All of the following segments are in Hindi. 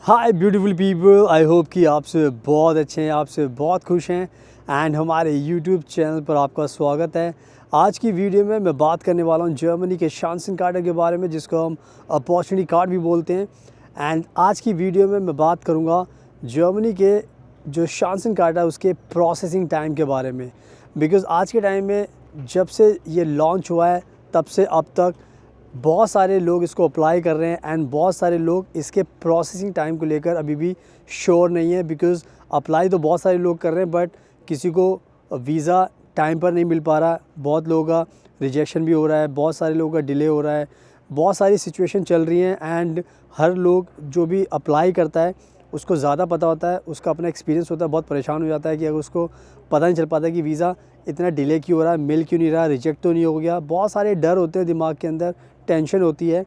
Hi beautiful people, I hope कि आपसे बहुत अच्छे हैं, आपसे बहुत खुश हैं एंड हमारे यूट्यूब चैनल पर आपका स्वागत है। आज की वीडियो में मैं बात करने वाला हूं जर्मनी के शांसन कार्ड के बारे में, जिसको हम अपॉर्चुनिटी कार्ड भी बोलते हैं। एंड आज की वीडियो में मैं बात करूंगा जर्मनी के जो शांसन कार्ड है उसके प्रोसेसिंग टाइम के बारे में। बिकॉज़ आज के टाइम में जब से ये लॉन्च हुआ है तब से अब तक बहुत सारे लोग इसको अप्लाई कर रहे हैं एंड बहुत सारे लोग इसके प्रोसेसिंग टाइम को लेकर अभी भी श्योर नहीं है। बिकॉज़ अप्लाई तो बहुत सारे लोग कर रहे हैं बट किसी को वीज़ा टाइम पर नहीं मिल पा रहा, बहुत लोगों का रिजेक्शन भी हो रहा है, बहुत सारे लोगों का डिले हो रहा है, बहुत सारी सिचुएशन चल रही हैं। एंड हर लोग जो भी अप्लाई करता है उसको ज़्यादा पता होता है, उसका अपना एक्सपीरियंस होता है, बहुत परेशान हो जाता है कि अगर उसको पता नहीं चल पाता कि वीज़ा इतना डिले क्यों हो रहा है, मिल क्यों नहीं रहा, रिजेक्ट तो नहीं हो गया। बहुत सारे डर होते हैं दिमाग के अंदर, टेंशन होती है।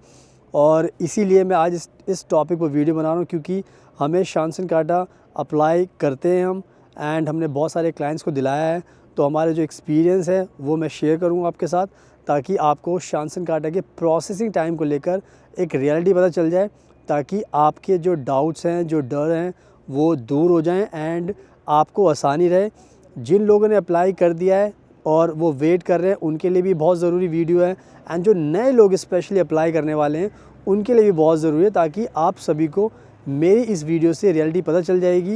और इसीलिए मैं आज इस टॉपिक पर वीडियो बना रहा हूँ, क्योंकि हमें शांसन कार्ड अप्लाई करते हैं हम एंड हमने बहुत सारे क्लाइंट्स को दिलाया है। तो हमारे जो एक्सपीरियंस है वो मैं शेयर करूँगा आपके साथ, ताकि आपको शांसन कार्ड के प्रोसेसिंग टाइम को लेकर एक रियलिटी पता चल जाए, ताकि आपके जो डाउट्स हैं, जो डर हैं, वो दूर हो जाएं एंड आपको आसानी रहे। जिन लोगों ने अप्लाई कर दिया है और वो वेट कर रहे हैं उनके लिए भी बहुत ज़रूरी वीडियो है। एंड जो नए लोग स्पेशली अप्लाई करने वाले हैं उनके लिए भी बहुत ज़रूरी है, ताकि आप सभी को मेरी इस वीडियो से रियलिटी पता चल जाएगी।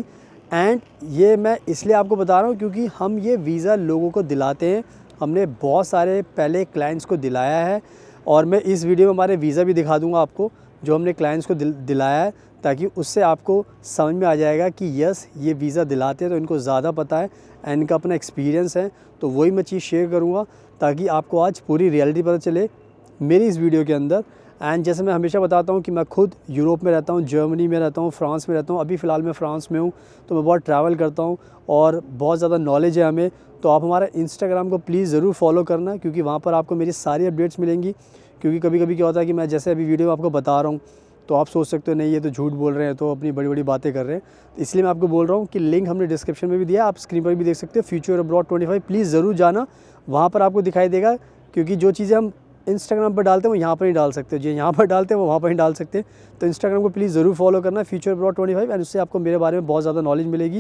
एंड ये मैं इसलिए आपको बता रहा हूँ क्योंकि हम ये वीज़ा लोगों को दिलाते हैं। हमने बहुत सारे पहले क्लाइंट्स को दिलाया है और मैं इस वीडियो में हमारे वीज़ा भी दिखा दूँगा आपको, जो हमने क्लाइंट्स को दिलाया है, ताकि उससे आपको समझ में आ जाएगा कि यस ये वीज़ा दिलाते हैं तो इनको ज़्यादा पता है एंड इनका अपना एक्सपीरियंस है। तो वही मैं चीज़ शेयर करूँगा ताकि आपको आज पूरी रियलिटी पता चले मेरी इस वीडियो के अंदर। एंड जैसे मैं हमेशा बताता हूँ कि मैं खुद यूरोप में रहता हूँ, जर्मनी में रहता हूँ, फ्रांस में रहता हूँ। अभी फ़िलहाल मैं फ्रांस में हूँ, तो मैं बहुत ट्रैवल करता हूँ और बहुत ज़्यादा नॉलेज है हमें। तो आप हमारा इंस्टाग्राम को प्लीज़ ज़रूर फॉलो करना, क्योंकि वहाँ पर आपको मेरी सारी अपडेट्स मिलेंगी। क्योंकि कभी कभी क्या होता है कि मैं जैसे अभी वीडियो में आपको बता रहा हूँ तो आप सोच सकते हो नहीं ये तो झूठ बोल रहे हैं, तो अपनी बड़ी बड़ी बातें कर रहे हैं। तो इसलिए मैं आपको बोल रहा हूँ कि लिंक हमने डिस्क्रिप्शन में भी दिया, आप स्क्रीन पर भी देख सकते हो। फ्यूचर अब्रॉड 25 प्लीज़ ज़रूर जाना, वहाँ पर आपको दिखाई देगा। क्योंकि जो चीज़ें हम इंस्टाग्राम पर डालते हैं वो यहाँ पर ही डाल सकते हो, जो यहाँ पर डालते हैं वो वहाँ पर ही डाल सकते हैं। तो इंस्टाग्राम को प्लीज़ ज़रूर फॉलो करना, फ्यूचर अब्रॉड 25, एंड उससे आपको मेरे बारे में बहुत ज़्यादा नॉलेज मिलेगी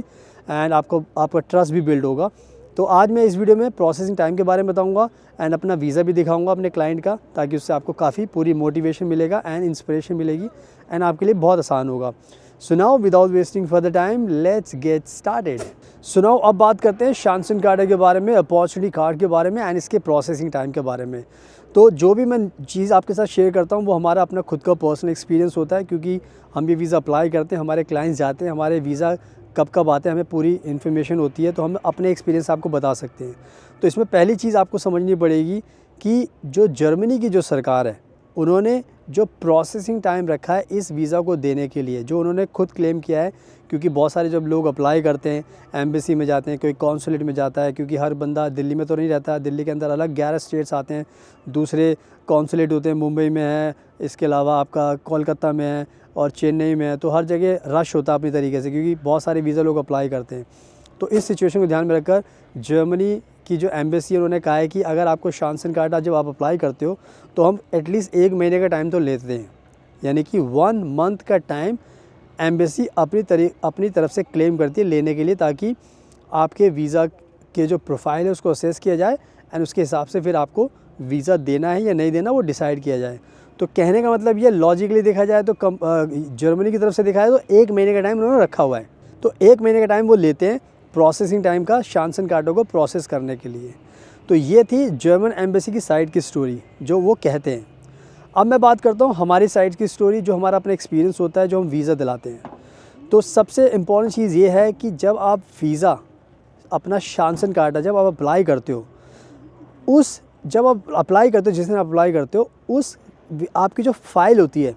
एंड आपका ट्रस्ट भी बिल्ड होगा। तो आज मैं इस वीडियो में प्रोसेसिंग टाइम के बारे में बताऊंगा एंड अपना वीज़ा भी दिखाऊंगा अपने क्लाइंट का, ताकि उससे आपको काफ़ी पूरी मोटिवेशन मिलेगा एंड इंस्पिरेशन मिलेगी एंड आपके लिए बहुत आसान होगा। So now without wasting further time let's get started. So now अब बात करते हैं शांसन कार्ड के बारे में, अपॉर्चुनिटी कार्ड के बारे में एंड इसके प्रोसेसिंग टाइम के बारे में। तो जो भी मैं चीज़ आपके साथ शेयर करता हूँ वो हमारा अपना खुद का पर्सनल एक्सपीरियंस होता है, क्योंकि हम ये वीज़ा अप्लाई करते हैं, हमारे क्लाइंट्स जाते हैं, हमारे वीज़ा कब कब आते हैं हमें पूरी इन्फॉर्मेशन होती है, तो हम अपने एक्सपीरियंस आपको बता सकते हैं। तो इसमें पहली चीज़ आपको समझनी पड़ेगी कि जो जर्मनी की जो सरकार है उन्होंने जो प्रोसेसिंग टाइम रखा है इस वीज़ा को देने के लिए, जो उन्होंने खुद क्लेम किया है। क्योंकि बहुत सारे जब लोग अप्लाई करते हैं एम्बेसी में जाते हैं, कोई कॉन्सुलेट में जाता है, क्योंकि हर बंदा दिल्ली में तो नहीं रहता, दिल्ली के अंदर अलग 11 स्टेट्स आते हैं, दूसरे कॉन्सुलेट होते हैं, मुंबई में है, इसके अलावा आपका कोलकाता में है और चेन्नई में है। तो हर जगह रश होता है अपनी तरीके से, क्योंकि बहुत सारे वीज़ा लोग अप्लाई करते हैं। तो इस सिचुएशन को ध्यान में रखकर जर्मनी की जो एम्बेसी है उन्होंने कहा है कि अगर आपको शांसन कार्ड जब आप अप्लाई करते हो तो हम एटलीस्ट 1 महीने का टाइम तो लेते हैं, यानी कि 1 मंथ का टाइम एम्बेसी अपनी तरफ से क्लेम करती है लेने के लिए, ताकि आपके वीज़ा के जो प्रोफाइल है उसको असेस किया जाए एंड उसके हिसाब से फिर आपको वीज़ा देना है या नहीं देना वो डिसाइड किया जाए। तो कहने का मतलब ये लॉजिकली देखा जाए तो जर्मनी की तरफ से देखा जाए तो 1 महीने का टाइम उन्होंने रखा हुआ है। तो 1 महीने का टाइम वो लेते हैं प्रोसेसिंग टाइम का शांसन कार्डों को प्रोसेस करने के लिए। तो ये थी जर्मन एम्बेसी की साइड की स्टोरी जो वो कहते हैं। अब मैं बात करता हूँ हमारी साइड की स्टोरी, जो हमारा अपना एक्सपीरियंस होता है जो हम वीज़ा दिलाते हैं। तो सबसे इम्पॉर्टेंट चीज़ ये है कि जब आप वीज़ा अपना शांसन कार्ड जब आप अप्लाई करते हो उस जब आप अप्लाई करते हो, जिस दिन आप अप्लाई करते हो, उस आपकी जो फ़ाइल होती है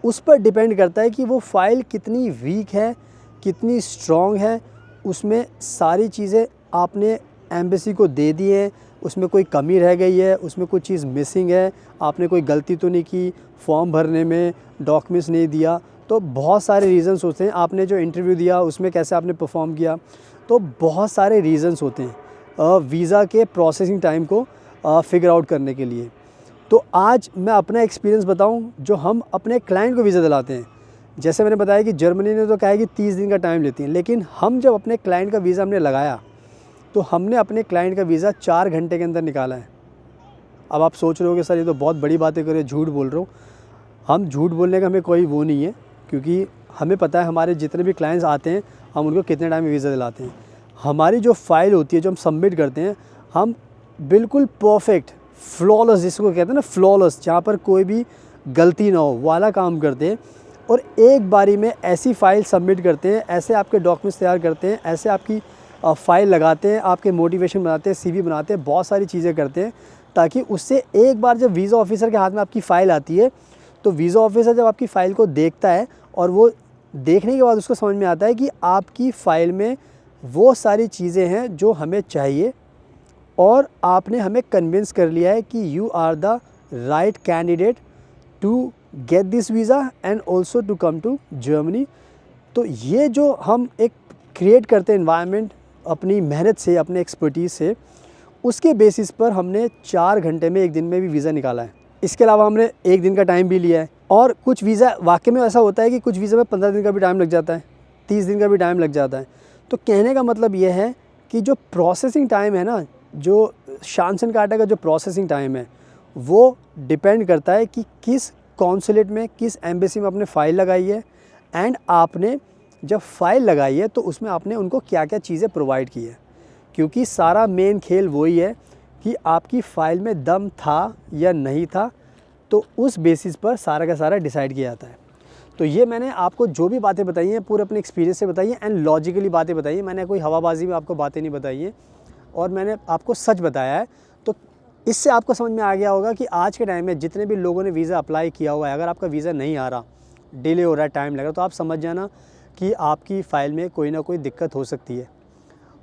उस पर डिपेंड करता है कि वो फ़ाइल कितनी वीक है, कितनी स्ट्रॉन्ग है। उसमें सारी चीज़ें आपने एम्बेसी को दे दी हैं, उसमें कोई कमी रह गई है, उसमें कोई चीज़ मिसिंग है, आपने कोई गलती तो नहीं की, फॉर्म भरने में डॉक्यूमेंट्स नहीं दिया, तो बहुत सारे रीज़न्स होते हैं। आपने जो इंटरव्यू दिया उसमें कैसे आपने परफॉर्म किया, तो बहुत सारे रीज़न्स होते हैं वीज़ा के प्रोसेसिंग टाइम को फिगर आउट करने के लिए। तो आज मैं अपना एक्सपीरियंस बताऊं जो हम अपने क्लाइंट को वीज़ा दिलाते हैं। जैसे मैंने बताया कि जर्मनी ने तो कहा है कि 30 दिन का टाइम लेती हैं, लेकिन हम जब अपने क्लाइंट का वीज़ा हमने लगाया तो हमने अपने क्लाइंट का वीज़ा 4 घंटे के अंदर निकाला है। अब आप सोच रहे हो कि सर ये तो बहुत बड़ी बातें कर रहे हो, झूठ बोल रहे हो। हम झूठ बोलने का हमें कोई वो नहीं है, क्योंकि हमें पता है हमारे जितने भी क्लाइंट्स आते हैं हम उनको कितने टाइम में वीज़ा दिलाते हैं। हमारी जो फ़ाइल होती है, जो हम सबमिट करते हैं, हम बिल्कुल परफेक्ट, फ्लॉलेस, जिसको कहते हैं ना फ्लॉलेस, जहाँ पर कोई भी गलती ना हो वाला काम करते हैं। और एक बारी में ऐसी फ़ाइल सबमिट करते हैं, ऐसे आपके डॉक्यूमेंट्स तैयार करते हैं, ऐसे आपकी फ़ाइल लगाते हैं, आपके मोटिवेशन बनाते हैं, CV बनाते हैं, बहुत सारी चीज़ें करते हैं, ताकि उससे एक बार जब वीज़ा ऑफिसर के हाथ में आपकी फ़ाइल आती है तो वीज़ा ऑफिसर जब आपकी फ़ाइल को देखता है और वो देखने के बाद उसको समझ में आता है कि आपकी फ़ाइल में वो सारी चीज़ें हैं जो हमें चाहिए, और आपने हमें कन्विंस कर लिया है कि you are the right candidate to get this visa and also to come to Germany. तो ये जो हम एक क्रिएट करते हैं एनवायरनमेंट अपनी मेहनत से, अपने एक्सपर्टीज़ से, उसके बेसिस पर हमने 4 घंटे में, एक दिन में भी वीज़ा निकाला है। इसके अलावा हमने एक दिन का टाइम भी लिया है। और कुछ वीज़ा वाकई में ऐसा होता है कि कुछ वीज़ा में 15 दिन का भी टाइम लग जाता है, 30 दिन का भी टाइम लग जाता है। तो कहने का मतलब ये है कि जो प्रोसेसिंग टाइम है ना, जो शांसन कार्टा का जो प्रोसेसिंग टाइम है, वो डिपेंड करता है कि किस कॉन्सुलेट में, किस एम्बेसी में आपने फ़ाइल लगाई है, एंड आपने जब फ़ाइल लगाई है तो उसमें आपने उनको क्या क्या चीज़ें प्रोवाइड की है। क्योंकि सारा मेन खेल वही है कि आपकी फ़ाइल में दम था या नहीं था, तो उस बेसिस पर सारा का सारा डिसाइड किया जाता है। तो ये मैंने आपको जो भी बातें बताई हैं पूरे अपने एक्सपीरियंस से बताई हैं, एंड लॉजिकली बातें बताई हैं। मैंने कोई हवाबाजी में आपको बातें नहीं बताई हैं, और मैंने आपको सच बताया है। तो इससे आपको समझ में आ गया होगा कि आज के टाइम में जितने भी लोगों ने वीज़ा अप्लाई किया हुआ है, अगर आपका वीज़ा नहीं आ रहा, डिले हो रहा है, टाइम लग रहा है, तो आप समझ जाना कि आपकी फ़ाइल में कोई ना कोई दिक्कत हो सकती है।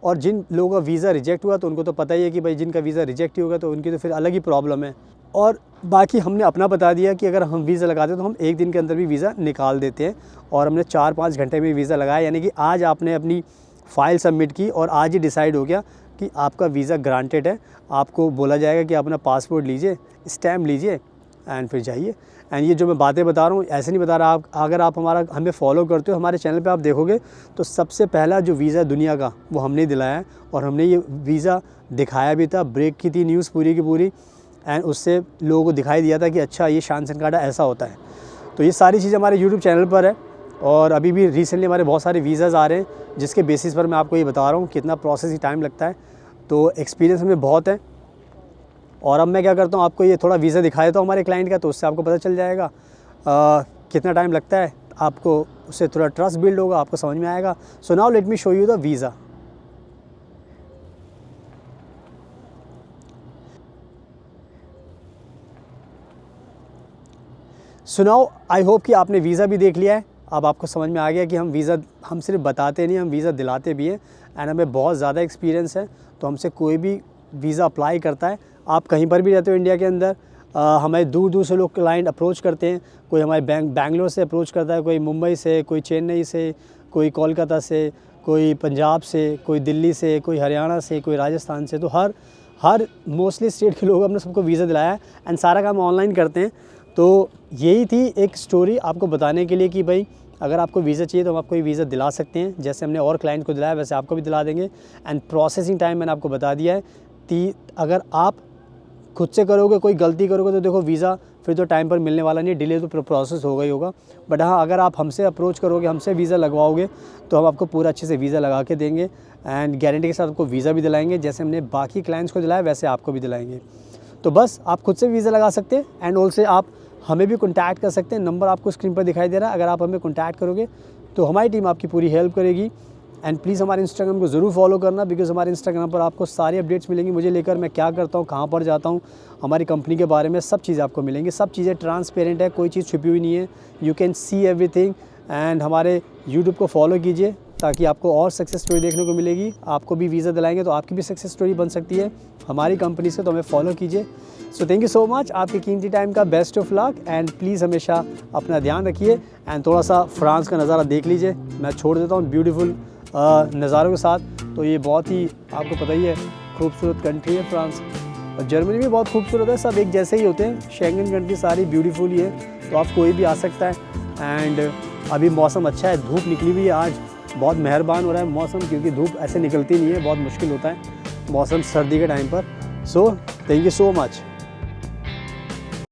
और जिन लोगों का वीज़ा रिजेक्ट हुआ तो उनको तो पता ही है कि भाई जिनका वीज़ा रिजेक्ट ही होगा तो उनकी तो फिर अलग ही प्रॉब्लम है। और बाकी हमने अपना बता दिया कि अगर हम वीज़ा लगाते हैं तो हम एक दिन के अंदर भी वीज़ा निकाल देते हैं, और हमने 4-5 घंटे में वीज़ा लगाया। यानी कि आज आपने अपनी फ़ाइल सबमिट की और आज ही डिसाइड हो गया कि आपका वीज़ा ग्रांटेड है। आपको बोला जाएगा कि आप अपना पासपोर्ट लीजिए, स्टैम्प लीजिए, एंड फिर जाइए। एंड ये जो मैं बातें बता रहा हूँ ऐसे नहीं बता रहा, आप अगर आप हमें फॉलो करते हो, हमारे चैनल पे आप देखोगे तो सबसे पहला जो वीज़ा दुनिया का वो हमने दिलाया है, और हमने ये वीज़ा दिखाया भी था, ब्रेक की थी न्यूज़ पूरी की पूरी, एंड उससे लोगों को दिखाई दिया था कि अच्छा ये शांसन कार्टा ऐसा होता है। तो ये सारी चीज़ें हमारे यूट्यूब चैनल पर है, और अभी भी रिसेंटली हमारे बहुत सारे वीज़ाज़ आ रहे हैं, जिसके बेसिस पर मैं आपको ये बता रहा हूँ कितना प्रोसेसिंग टाइम लगता है। तो एक्सपीरियंस हमें बहुत है। और अब मैं क्या करता हूँ, आपको ये थोड़ा वीज़ा दिखा देता हूँ हमारे क्लाइंट का, तो उससे आपको पता चल जाएगा कितना टाइम लगता है। आपको उससे थोड़ा ट्रस्ट बिल्ड होगा, आपको समझ में आएगा। So now let me show you the visa. So now I hope कि आपने वीज़ा भी देख लिया है। अब आपको समझ में आ गया कि हम सिर्फ बताते नहीं, हम वीज़ा दिलाते भी हैं, एंड हमें बहुत ज़्यादा एक्सपीरियंस है। तो हमसे कोई भी वीज़ा अप्लाई करता है, आप कहीं पर भी रहते हो इंडिया के अंदर, हमें दूर दूर से लोग क्लाइंट अप्रोच करते हैं। कोई हमारे बैंगलोर से अप्रोच करता है, कोई मुंबई से, कोई चेन्नई से, कोई कोलकाता से, कोई पंजाब से, कोई दिल्ली से, कोई हरियाणा से, कोई राजस्थान से। तो हर मोस्टली स्टेट के लोग हमने सबको वीज़ा दिलाया है, एंड सारा काम ऑनलाइन करते हैं। तो यही थी एक स्टोरी आपको बताने के लिए कि भाई अगर आपको वीज़ा चाहिए तो हम आपको ये वीज़ा दिला सकते हैं। जैसे हमने और क्लाइंट को दिलाया वैसे आपको भी दिला देंगे। एंड प्रोसेसिंग टाइम मैंने आपको बता दिया है कि अगर आप खुद से करोगे, कोई गलती करोगे, तो देखो वीज़ा फिर तो टाइम पर मिलने वाला नहीं, डिले तो प्रोसेस होगा ही होगा। बट हाँ, अगर आप हमसे अप्रोच करोगे, हमसे वीज़ा लगवाओगे, तो हम आपको पूरा अच्छे से वीज़ा लगा के देंगे, एंड गारंटी के साथ आपको वीज़ा भी दिलाएंगे। जैसे हमने बाकी क्लाइंट्स को दिलाया वैसे आपको भी दिलाएंगे। तो बस आप खुद से वीज़ा लगा सकते हैं, एंड ऑल्सो आप हमें भी कॉन्टैक्ट कर सकते हैं। नंबर आपको स्क्रीन पर दिखाई दे रहा है। अगर आप हमें कॉन्टैक्ट करोगे तो हमारी टीम आपकी पूरी हेल्प करेगी, एंड प्लीज़ हमारे इंस्टाग्राम को ज़रूर फॉलो करना, बिकॉज़ हमारे इंस्टाग्राम पर आपको सारी अपडेट्स मिलेंगी मुझे लेकर, मैं क्या करता हूँ, कहाँ पर जाता हूँ, हमारी कंपनी के बारे में सब चीज़ें आपको मिलेंगी। सब चीज़ें ट्रांसपेरेंट है, कोई चीज़ छुपी हुई नहीं है, you can see everything. And हमारे यूट्यूब को फॉलो कीजिए ताकि आपको और सक्सेस स्टोरी देखने को मिलेगी। आपको भी वीज़ा दिलाएंगे तो आपकी भी सक्सेस स्टोरी बन सकती है हमारी कंपनी से, तो हमें फॉलो कीजिए। So thank you so much, आपके कीमती टाइम का best of luck, and please हमेशा अपना ध्यान रखिए। एंड थोड़ा सा फ्रांस का नज़ारा देख लीजिए, मैं छोड़ देता हूँ ब्यूटीफुल नज़ारों के साथ। तो ये बहुत ही आपको पता ही है खूबसूरत कंट्री है फ्रांस, और जर्मनी भी बहुत खूबसूरत है, सब एक जैसे ही होते हैं, शेंगन कंट्री सारी ब्यूटीफुल ही है, तो आप कोई भी आ सकता है। एंड अभी मौसम अच्छा है, धूप निकली हुई है आज, बहुत मेहरबान हो रहा है मौसम, क्योंकि धूप ऐसे निकलती नहीं है, बहुत मुश्किल होता है मौसम सर्दी के टाइम पर। So thank you so much.